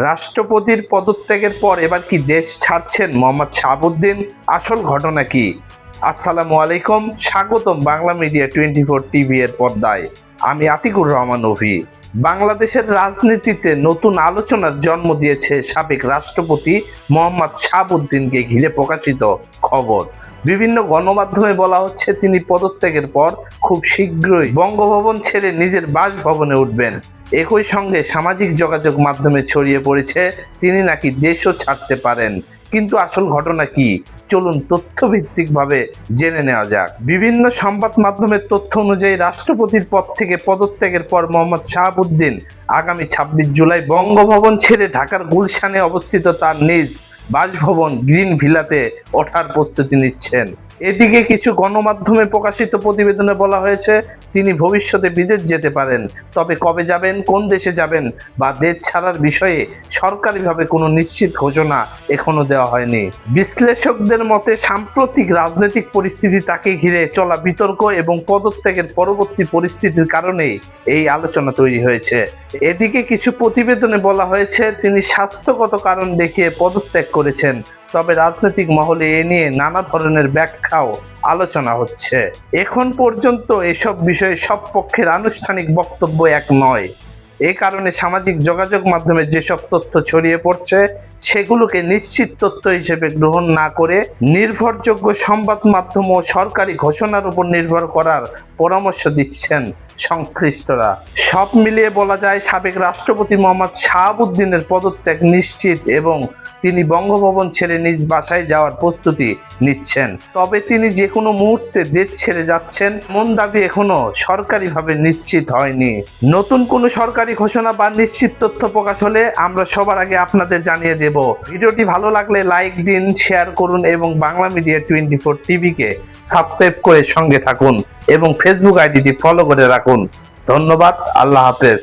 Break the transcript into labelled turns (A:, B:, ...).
A: রাষ্ট্রপতির পদত্যাগের পর এবার কি দেশ ছাড়ছেন মোহাম্মদ শাহাবুদ্দিন? আসল ঘটনা কি? আসসালামু আলাইকুম, স্বাগতম বাংলা মিডিয়া 24 টিভি এর পর্দায়। আমি আতিকুর রহমান অভি। বাংলাদেশের রাজনীতিতে নতুন আলোচনার জন্ম দিয়েছে সাবেক রাষ্ট্রপতি মোহাম্মদ শাহাবুদ্দিনকে ঘিরে প্রকাশিত খবর। বিভিন্ন গণমাধ্যমে বলা হচ্ছে তিনি পদত্যাগের পর খুব শীঘ্রই বঙ্গভবন ছেড়ে নিজের বাসভবনে উঠবেন। একই সঙ্গে সামাজিক যোগাযোগ মাধ্যমে ছড়িয়ে পড়েছে তিনি নাকি দেশও ছাড়তে পারেন। কিন্তু আসল ঘটনা কি? চলুন তথ্যভিত্তিকভাবে জেনে নেওয়া যাক। বিভিন্ন সংবাদ মাধ্যমের তথ্য অনুযায়ী রাষ্ট্রপতির পদ থেকে পদত্যাগের পর মোহাম্মদ শাহাবুদ্দিন আগামী 26 জুলাই বঙ্গভবন ছেড়ে ঢাকার গুলশানে অবস্থিত তার নিজ বাসভবন গ্রিন ভিলাতে ওঠার প্রস্তুতি নিচ্ছেন। এদিকে কিছু গণমাধ্যমে প্রকাশিত প্রতিবেদনে বলা হয়েছে তিনি ভবিষ্যতে বিদেশ যেতে পারেন, তবে কবে যাবেন, কোন দেশে যাবেন বা দেশ ছাড়ার বিষয়ে সরকারিভাবে কোনো নিশ্চিত ঘোষণা এখনো দেওয়া হয়নি। বিশ্লেষকদের মতে সাম্প্রতিক রাজনৈতিক পরিস্থিতি, তাকে ঘিরে চলা বিতর্ক এবং পদত্যাগের পরবর্তী পরিস্থিতির কারণেই এই আলোচনা তৈরি হয়েছে। এদিকে কিছু প্রতিবেদনে বলা হয়েছে তিনি স্বাস্থ্যগত কারণ দেখিয়ে পদত্যাগ করেছেন, তবে রাজনৈতিক মহলে এ নিয়ে নানা ধরনের ব্যাখ্যাও আলোচনা হচ্ছে। এখন পর্যন্ত এসব বিষয়ে সব পক্ষের আনুষ্ঠানিক বক্তব্য এক নয়। এ কারণে সামাজিক যোগাযোগ মাধ্যমে যেসব তথ্য ছড়িয়ে পড়ছে সেগুলোকে নিশ্চিত তথ্য হিসেবে গ্রহণ না করে নির্ভরযোগ্য সংবাদ মাধ্যম ও সরকারি ঘোষণার উপর নির্ভর করার পরামর্শ দিচ্ছেন সংশ্লিষ্টরা। সব মিলিয়ে বলা যায় সাবেক রাষ্ট্রপতি মোহাম্মদ শাহাবুদ্দিনের পদত্যাগ নিশ্চিত এবং তিনি বঙ্গভবন ছেড়ে নিজ বাসায় যাওয়ার প্রস্তুতি নিচ্ছেন। তবে তিনি যে কোনো মুহূর্তে দেশ ছেড়ে যাচ্ছেন এমন দাবি এখনো সরকারিভাবে নিশ্চিত হয়নি। নতুন কোনো সরকারি ঘোষণা বা নিশ্চিত তথ্য প্রকাশ হলে আমরা সবার আগে আপনাদের জানিয়ে দেব। ভিডিওটি ভালো লাগলে লাইক দিন, শেয়ার করুন এবং বাংলা মিডিয়া 24 টিভিকে সাবস্ক্রাইব করে সঙ্গে থাকুন এবং ফেসবুক আইডিটি ফলো করে রাখুন। ধন্যবাদ। আল্লাহ হাফেজ।